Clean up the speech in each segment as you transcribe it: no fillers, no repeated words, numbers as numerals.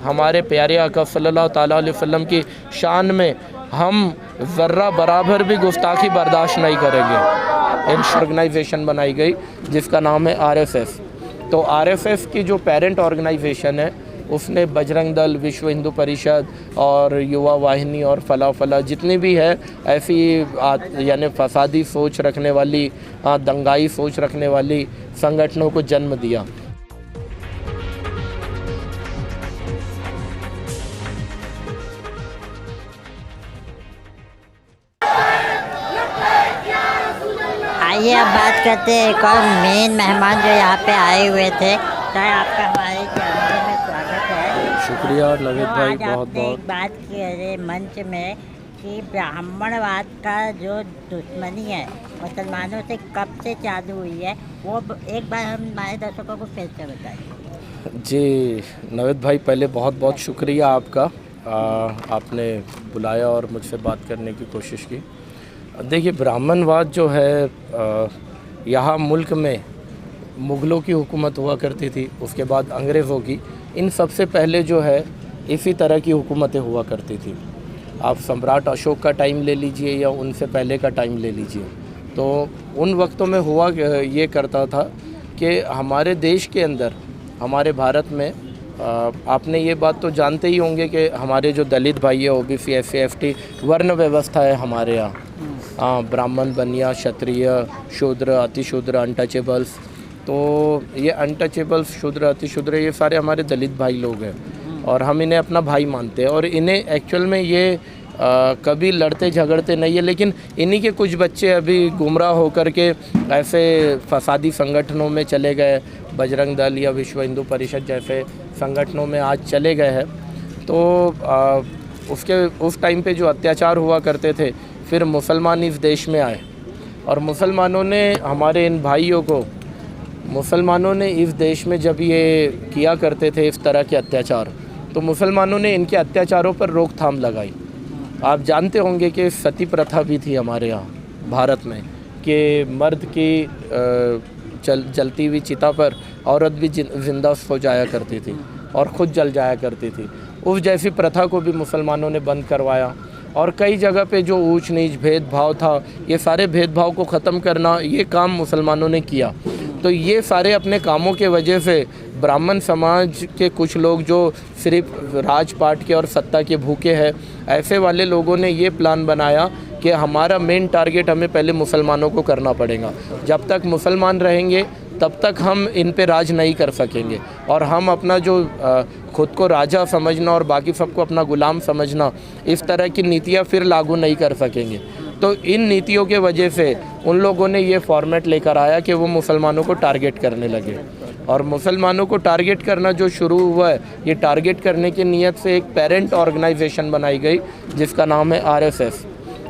हमारे प्यारे आका सल्लल्लाहु ताला अलैहि वसल्लम की शान में हम ज़र्रा बराबर भी गुस्ताखी बर्दाश्त नहीं करेंगे। इन ऑर्गेनाइजेशन बनाई गई जिसका नाम है आरएसएस। तो आरएसएस की जो पेरेंट ऑर्गेनाइजेशन है उसने बजरंग दल, विश्व हिंदू परिषद और युवा वाहिनी और फला जितनी भी है ऐसी यानी फसादी सोच रखने वाली, दंगाई सोच रखने वाली संगठनों को जन्म दिया। आइए अब बात करते हैं एक और मेन मेहमान जो यहाँ पे आए हुए थे। सर आपका हमारे चैनल में स्वागत है। शुक्रिया नवीद भाई, आज बहुत आपने बहुत। एक बात की है मंच में कि ब्राह्मणवाद का जो दुश्मनी है मुसलमानों से कब से चालू हुई है, वो एक बार हम हमारे दर्शकों को फिर से बताइए। जी नवीद भाई, पहले बहुत बहुत शुक्रिया आपका, आपने बुलाया और मुझसे बात करने की कोशिश की। देखिए, ब्राह्मणवाद जो है यहाँ मुल्क में मुग़लों की हुकूमत हुआ करती थी, उसके बाद अंग्रेज़ों की, इन सबसे पहले जो है इसी तरह की हुकूमतें हुआ करती थी। आप सम्राट अशोक का टाइम ले लीजिए या उनसे पहले का टाइम ले लीजिए, तो उन वक्तों में हुआ ये करता था कि हमारे देश के अंदर, हमारे भारत में, आपने ये बात तो जानते ही होंगे कि हमारे जो दलित भाई है, ओबीसी, एससी, एसटी वर्ण व्यवस्था है हमारे यहाँ। ब्राह्मण, बनिया, क्षत्रिय, शूद्र, अतिशूद्र, अनटचेबल्स। तो ये अनटचेबल्स, शूद्र, अतिशूद्र, ये सारे हमारे दलित भाई लोग हैं और हम इन्हें अपना भाई मानते हैं। और इन्हें एक्चुअल में ये कभी लड़ते झगड़ते नहीं है, लेकिन इन्हीं के कुछ बच्चे अभी गुमराह होकर के ऐसे फसादी संगठनों में चले गए, बजरंग दल या विश्व हिंदू परिषद जैसे संगठनों में आज चले गए हैं। तो उस टाइम पे जो अत्याचार हुआ करते थे, फिर मुसलमान इस देश में आए और मुसलमानों ने हमारे इन भाइयों को, मुसलमानों ने इस देश में जब ये किया करते थे इस तरह के अत्याचार, तो मुसलमानों ने इनके अत्याचारों पर रोकथाम लगाई। आप जानते होंगे कि सती प्रथा भी थी हमारे यहाँ भारत में, कि मर्द की जलती हुई चिता पर औरत भी जिंदा हो जाया करती थी और ख़ुद जल जाया करती थी। उस जैसी प्रथा को भी मुसलमानों ने बंद करवाया और कई जगह पे जो ऊंच नीच भेदभाव था, ये सारे भेदभाव को ख़त्म करना, ये काम मुसलमानों ने किया। तो ये सारे अपने कामों के वजह से ब्राह्मण समाज के कुछ लोग जो सिर्फ राजपाट के और सत्ता के भूखे हैं, ऐसे वाले लोगों ने ये प्लान बनाया कि हमारा मेन टारगेट हमें पहले मुसलमानों को करना पड़ेगा। जब तक मुसलमान रहेंगे तब तक हम इन पे राज नहीं कर सकेंगे और हम अपना जो खुद को राजा समझना और बाकी सबको अपना गुलाम समझना, इस तरह की नीतियाँ फिर लागू नहीं कर सकेंगे। तो इन नीतियों के वजह से उन लोगों ने ये फॉर्मेट लेकर आया कि वो मुसलमानों को टारगेट करने लगे। और मुसलमानों को टारगेट करना जो शुरू हुआ है, ये टारगेट करने की नीयत से एक पेरेंट ऑर्गेनाइजेशन बनाई गई जिसका नाम है आरएसएस।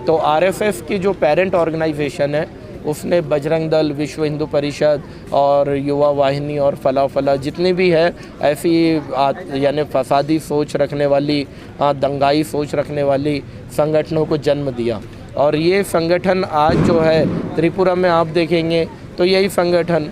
तो आरएसएस की जो पेरेंट ऑर्गेनाइजेशन है उसने बजरंग दल, विश्व हिंदू परिषद और युवा वाहिनी और फला जितनी भी है ऐसी यानी फसादी सोच रखने वाली, दंगाई सोच रखने वाली संगठनों को जन्म दिया। और ये संगठन आज जो है त्रिपुरा में आप देखेंगे तो यही संगठन,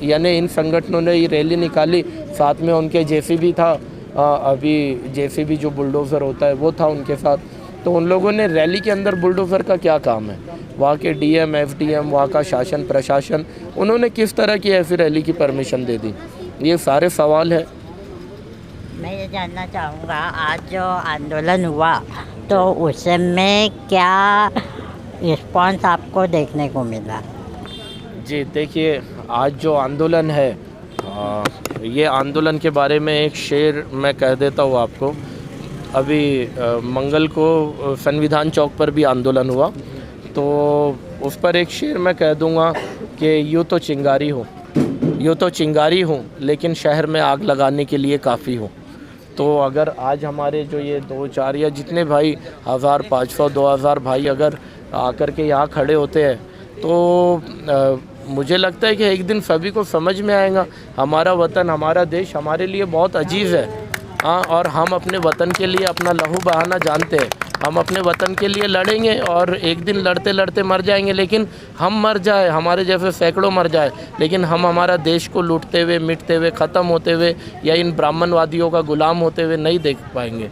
यानी इन संगठनों ने ये रैली निकाली, साथ में उनके जेसीबी था, अभी जेसीबी जो बुलडोज़र होता है वो था उनके साथ। तो उन लोगों ने रैली के अंदर, बुलडोज़र का क्या काम है, वहाँ के डीएम, एफडीएम, वहाँ का शासन प्रशासन, उन्होंने किस तरह की ऐसी रैली की परमिशन दे दी, ये सारे सवाल है। मैं ये जानना चाहूँगा, आज जो आंदोलन हुआ तो उसमें क्या रिस्पॉन्स आपको देखने को मिला? जी देखिए, आज जो आंदोलन है, ये आंदोलन के बारे में एक शेर मैं कह देता हूँ आपको। अभी मंगल को संविधान चौक पर भी आंदोलन हुआ, तो उस पर एक शेर मैं कह दूँगा कि यूँ तो चिंगारी हूँ लेकिन शहर में आग लगाने के लिए काफ़ी हूँ। तो अगर आज हमारे जो ये 2-4 या जितने भाई 1000, 500, 2000 भाई अगर आकर के यहाँ खड़े होते हैं, तो मुझे लगता है कि एक दिन सभी को समझ में आएगा हमारा वतन, हमारा देश हमारे लिए बहुत अजीज़ है। हाँ, और हम अपने वतन के लिए अपना लहू बहाना जानते हैं। हम अपने वतन के लिए लड़ेंगे और एक दिन लड़ते लड़ते मर जाएंगे, लेकिन हम मर जाए, हमारे जैसे सैकड़ों मर जाए, लेकिन हम हमारा देश को लूटते हुए, मिटते हुए, ख़त्म होते हुए या इन ब्राह्मणवादियों का गुलाम होते हुए नहीं देख पाएंगे।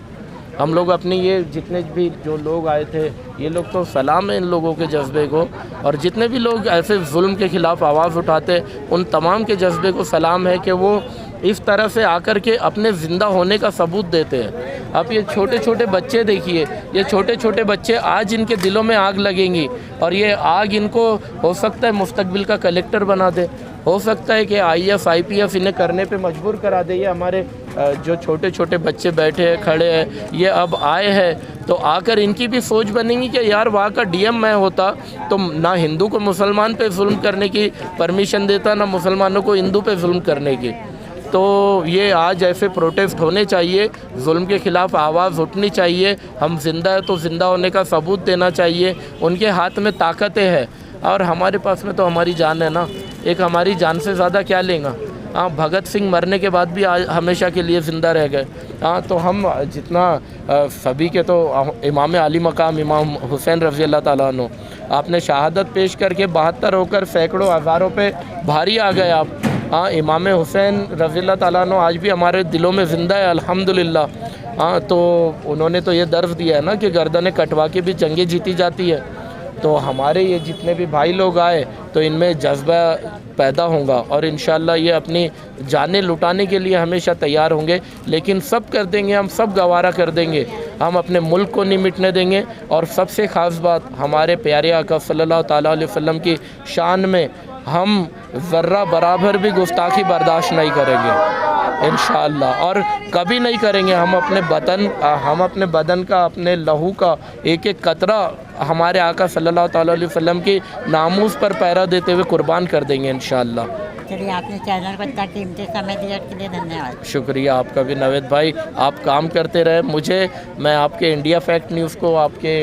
हम लोग अपनी ये जितने भी जो लोग आए थे, ये लोग तो सलाम है इन लोगों के जज्बे को, और जितने भी लोग ऐसे जुल्म के ख़िलाफ़ आवाज़ उठाते उन तमाम के जज्बे को सलाम है कि वो इस तरह से आकर के अपने ज़िंदा होने का सबूत देते हैं। अब ये छोटे छोटे बच्चे देखिए, ये छोटे छोटे बच्चे आज इनके दिलों में आग लगेंगी और ये आग इनको हो सकता है मुस्तकबिल का कलेक्टर बना दे, हो सकता है कि IAS IPS इन्हें करने पे मजबूर करा दे। ये हमारे जो छोटे छोटे बच्चे बैठे हैं, खड़े हैं, ये अब आए हैं तो आकर इनकी भी सोच बनेगी कि यार वहाँ का DM मैं होता तो ना हिंदू को मुसलमान पे जुल्म करने की परमिशन देता, ना मुसलमानों को हिंदू पे जुल्म करने की। तो ये आज ऐसे प्रोटेस्ट होने चाहिए, जुल्म के ख़िलाफ़ आवाज़ उठनी चाहिए। हम जिंदा है तो ज़िंदा होने का सबूत देना चाहिए। उनके हाथ में ताकतें हैं और हमारे पास में तो हमारी जान है ना, एक हमारी जान से ज़्यादा क्या लेंगे। हाँ, भगत सिंह मरने के बाद भी आज हमेशा के लिए ज़िंदा रह गए। हाँ, तो हम जितना सभी के तो इमाम आली मकाम इमाम हुसैन रज़ी अल्लाह ताला अन्हु, आपने शहादत पेश करके 72 होकर सैकड़ों हज़ारों पे भारी आ गए आप। हाँ, इमाम हुसैन रज़ी अल्लाह ताला अन्हु आज भी हमारे दिलों में ज़िंदा है अल्हम्दुलिल्लाह। हाँ, तो उन्होंने तो ये दर्ज दिया है ना कि गर्दनें कटवा के भी जंगें जीती जाती है। तो हमारे ये जितने भी भाई लोग आए तो इनमें जज्बा पैदा होगा और इंशाअल्लाह ये अपनी जानें लुटाने के लिए हमेशा तैयार होंगे, लेकिन सब कर देंगे, हम सब गवारा कर देंगे, हम अपने मुल्क को नहीं मिटने देंगे। और सबसे ख़ास बात, हमारे प्यारे आका सल्लल्लाहु ताला अलैहि वसल्लम की शान में हम ज़र्रा बराबर भी गुस्ताखी बर्दाश्त नहीं करेंगे इंशाअल्लाह, और कभी नहीं करेंगे। हम अपने बदन का, अपने लहू का एक एक कतरा हमारे आका सल्लल्लाहु ताला अलैहि वसल्लम की नामूस पर पहरा देते हुए कुर्बान कर देंगे इंशाअल्लाह। चलिए, आपने चैनल को इतना कीमती समय दिया के लिए धन्यवाद। शुक्रिया आपका भी नवेद भाई, आप काम करते रहे। मैं आपके इंडिया फैक्ट न्यूज़ को आपके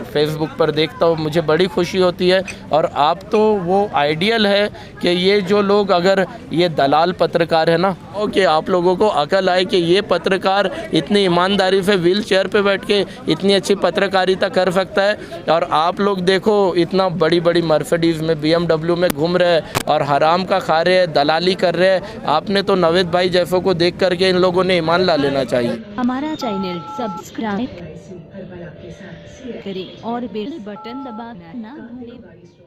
फेसबुक पर देखता हूँ, मुझे बड़ी खुशी होती है। और आप तो वो आइडियल है कि ये जो लोग, अगर ये दलाल पत्रकार है ना, कि आप लोगों को अकल आए कि ये पत्रकार इतनी ईमानदारी से व्हील चेयर पर बैठ के इतनी अच्छी पत्रकारिता कर सकता है, और आप लोग देखो इतना बड़ी बड़ी मर्सिडीज़ में, BMW में घूम रहे हैं और हराम का खा रहे हैं, दलाली कर रहे हैं। आपने तो नवेद भाई जैसों को देख करके इन लोगों ने ईमान ला लेना चाहिए। हमारा चैनल सब्सक्राइब करें और बेल बटन दबाना ना भूलें।